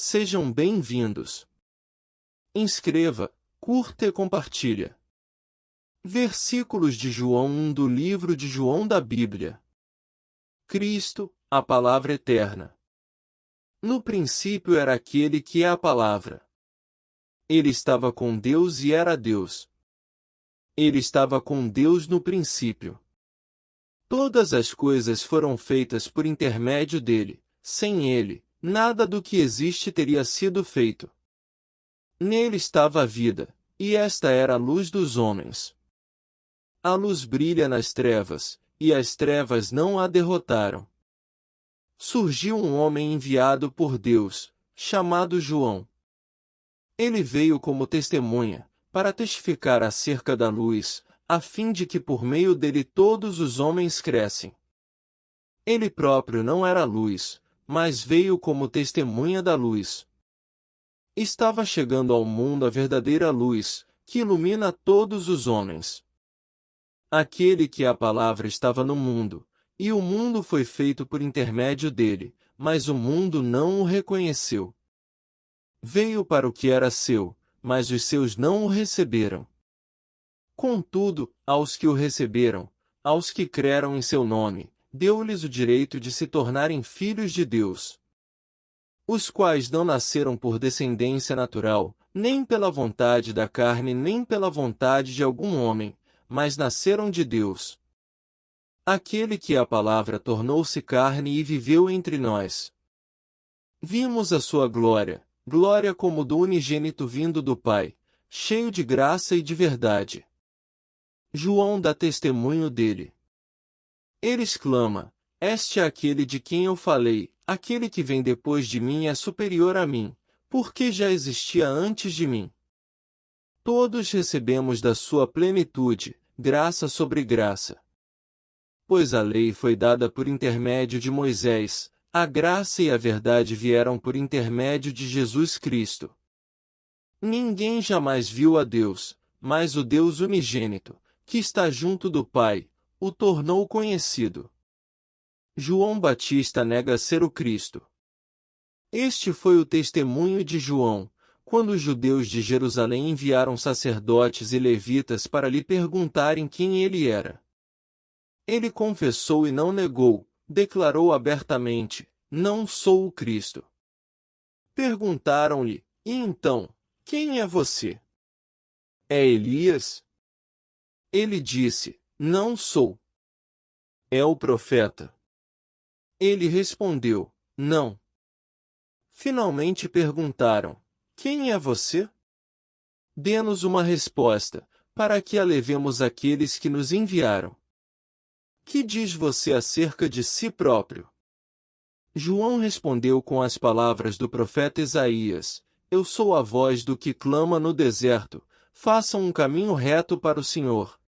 sejam bem-vindos. Inscreva, curta e compartilha. Versículos de João 1 do livro de João da Bíblia. Cristo, a Palavra Eterna. No princípio era aquele que é a Palavra. Ele estava com Deus e era Deus. Ele estava com Deus no princípio. Todas as coisas foram feitas por intermédio dele. Sem ele, nada do que existe teria sido feito. Nele estava a vida, e esta era a luz dos homens. A luz brilha nas trevas, e as trevas não a derrotaram. Surgiu um homem enviado por Deus, chamado João. Ele veio como testemunha, para testificar acerca da luz, a fim de que por meio dele todos os homens crescem. Ele próprio não era luz, mas veio como testemunha da luz. Estava chegando ao mundo a verdadeira luz, que ilumina todos os homens. Aquele que é a palavra estava no mundo, e o mundo foi feito por intermédio dele, mas o mundo não o reconheceu. Veio para o que era seu, mas os seus não o receberam. Contudo, aos que o receberam, aos que creram em seu nome, deu-lhes o direito de se tornarem filhos de Deus. Os quais não nasceram por descendência natural, nem pela vontade da carne nem pela vontade de algum homem, mas nasceram de Deus. Aquele que é a palavra tornou-se carne e viveu entre nós. Vimos a sua glória, glória como do unigênito vindo do Pai, cheio de graça e de verdade. João dá testemunho dele. Ele exclama: Este é aquele de quem eu falei, aquele que vem depois de mim é superior a mim, porque já existia antes de mim. Todos recebemos da sua plenitude, graça sobre graça. Pois a lei foi dada por intermédio de Moisés, a graça e a verdade vieram por intermédio de Jesus Cristo. Ninguém jamais viu a Deus, mas o Deus unigênito, que está junto do Pai, o tornou conhecido. João Batista nega ser o Cristo. Este foi o testemunho de João, quando os judeus de Jerusalém enviaram sacerdotes e levitas para lhe perguntarem quem ele era. Ele confessou e não negou, declarou abertamente: Não sou o Cristo. Perguntaram-lhe: E então, quem é você? É Elias? Ele disse: Não sou. É o profeta? Ele respondeu: Não. Finalmente perguntaram: Quem é você? Dê-nos uma resposta, para que a levemos àqueles que nos enviaram. Que diz você acerca de si próprio? João respondeu com as palavras do profeta Isaías: Eu sou a voz do que clama no deserto, façam um caminho reto para o Senhor.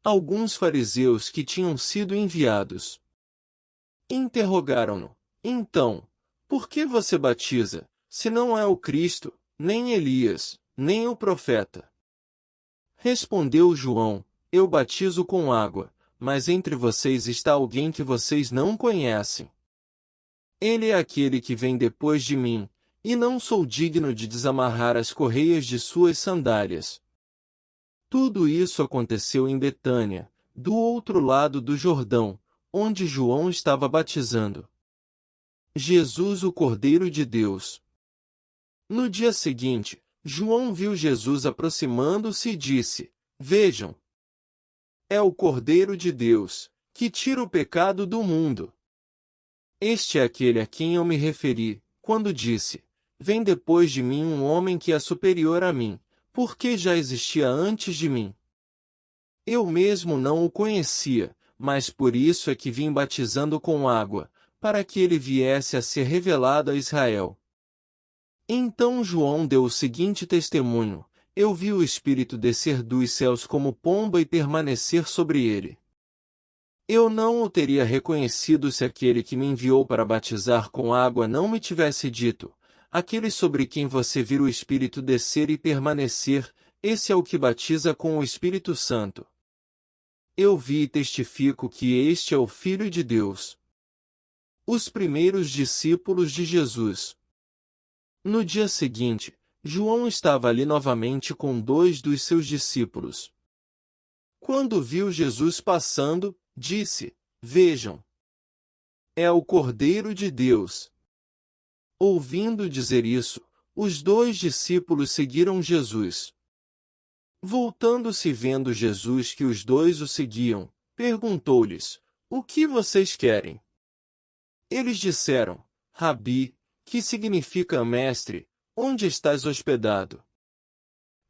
Alguns fariseus que tinham sido enviados interrogaram-no: Então, por que você batiza, se não é o Cristo, nem Elias, nem o profeta? Respondeu João: Eu batizo com água, mas entre vocês está alguém que vocês não conhecem. Ele é aquele que vem depois de mim, e não sou digno de desamarrar as correias de suas sandálias. Tudo isso aconteceu em Betânia, do outro lado do Jordão, onde João estava batizando Jesus, o Cordeiro de Deus. No dia seguinte, João viu Jesus aproximando-se e disse: Vejam! É o Cordeiro de Deus, que tira o pecado do mundo. Este é aquele a quem eu me referi, quando disse: Vem depois de mim um homem que é superior a mim, porque já existia antes de mim. Eu mesmo não o conhecia, mas por isso é que vim batizando com água, para que ele viesse a ser revelado a Israel. Então João deu o seguinte testemunho: Eu vi o Espírito descer dos céus como pomba e permanecer sobre ele. Eu não o teria reconhecido se aquele que me enviou para batizar com água não me tivesse dito: Aquele sobre quem você vir o Espírito descer e permanecer, esse é o que batiza com o Espírito Santo. Eu vi e testifico que este é o Filho de Deus. Os primeiros discípulos de Jesus. No dia seguinte, João estava ali novamente com 2 dos seus discípulos. Quando viu Jesus passando, disse: Vejam! É o Cordeiro de Deus. Ouvindo dizer isso, os 2 discípulos seguiram Jesus. Voltando-se e vendo Jesus que os 2 o seguiam, perguntou-lhes: O que vocês querem? Eles disseram: Rabi, que significa mestre, onde estás hospedado?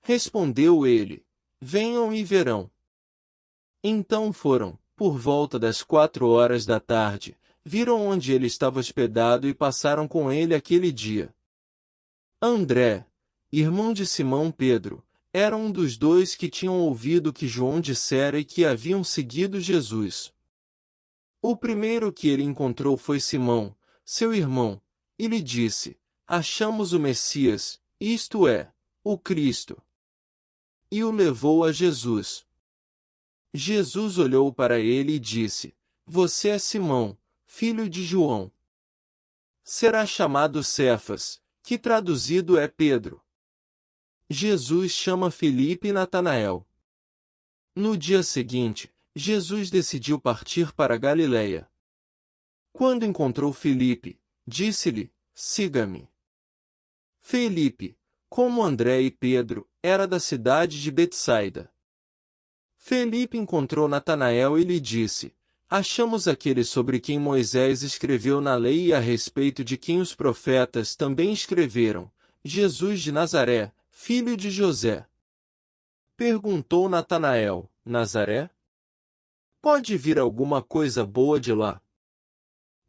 Respondeu ele: Venham e verão. Então foram, por volta das 4 horas da tarde, viram onde ele estava hospedado e passaram com ele aquele dia. André, irmão de Simão Pedro, era um dos 2 que tinham ouvido o que João dissera e que haviam seguido Jesus. O primeiro que ele encontrou foi Simão, seu irmão, e lhe disse: Achamos o Messias, isto é, o Cristo. E o levou a Jesus. Jesus olhou para ele e disse: Você é Simão, filho de João. Será chamado Cefas, que traduzido é Pedro. Jesus chama Filipe e Natanael. No dia seguinte, Jesus decidiu partir para Galiléia. Quando encontrou Filipe, disse-lhe: Siga-me. Filipe, como André e Pedro, era da cidade de Betsaida. Filipe encontrou Natanael e lhe disse: Achamos aquele sobre quem Moisés escreveu na lei e a respeito de quem os profetas também escreveram, Jesus de Nazaré, filho de José. Perguntou Natanael: Nazaré? Pode vir alguma coisa boa de lá?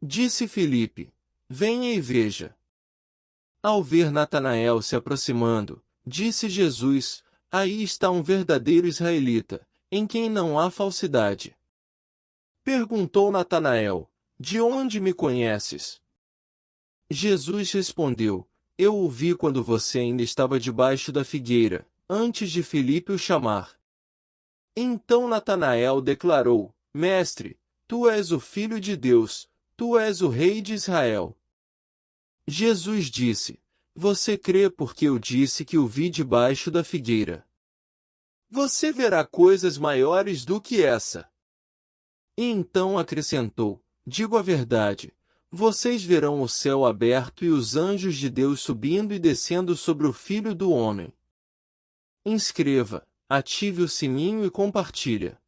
Disse Filipe: Venha e veja. Ao ver Natanael se aproximando, disse Jesus: Aí está um verdadeiro israelita, em quem não há falsidade. Perguntou Natanael: De onde me conheces? Jesus respondeu: Eu o vi quando você ainda estava debaixo da figueira, antes de Filipe o chamar. Então Natanael declarou: Mestre, tu és o Filho de Deus, tu és o Rei de Israel. Jesus disse: Você crê porque eu disse que o vi debaixo da figueira. Você verá coisas maiores do que essa. E então acrescentou: Digo a verdade, vocês verão o céu aberto e os anjos de Deus subindo e descendo sobre o Filho do Homem. Inscreva, ative o sininho e compartilha.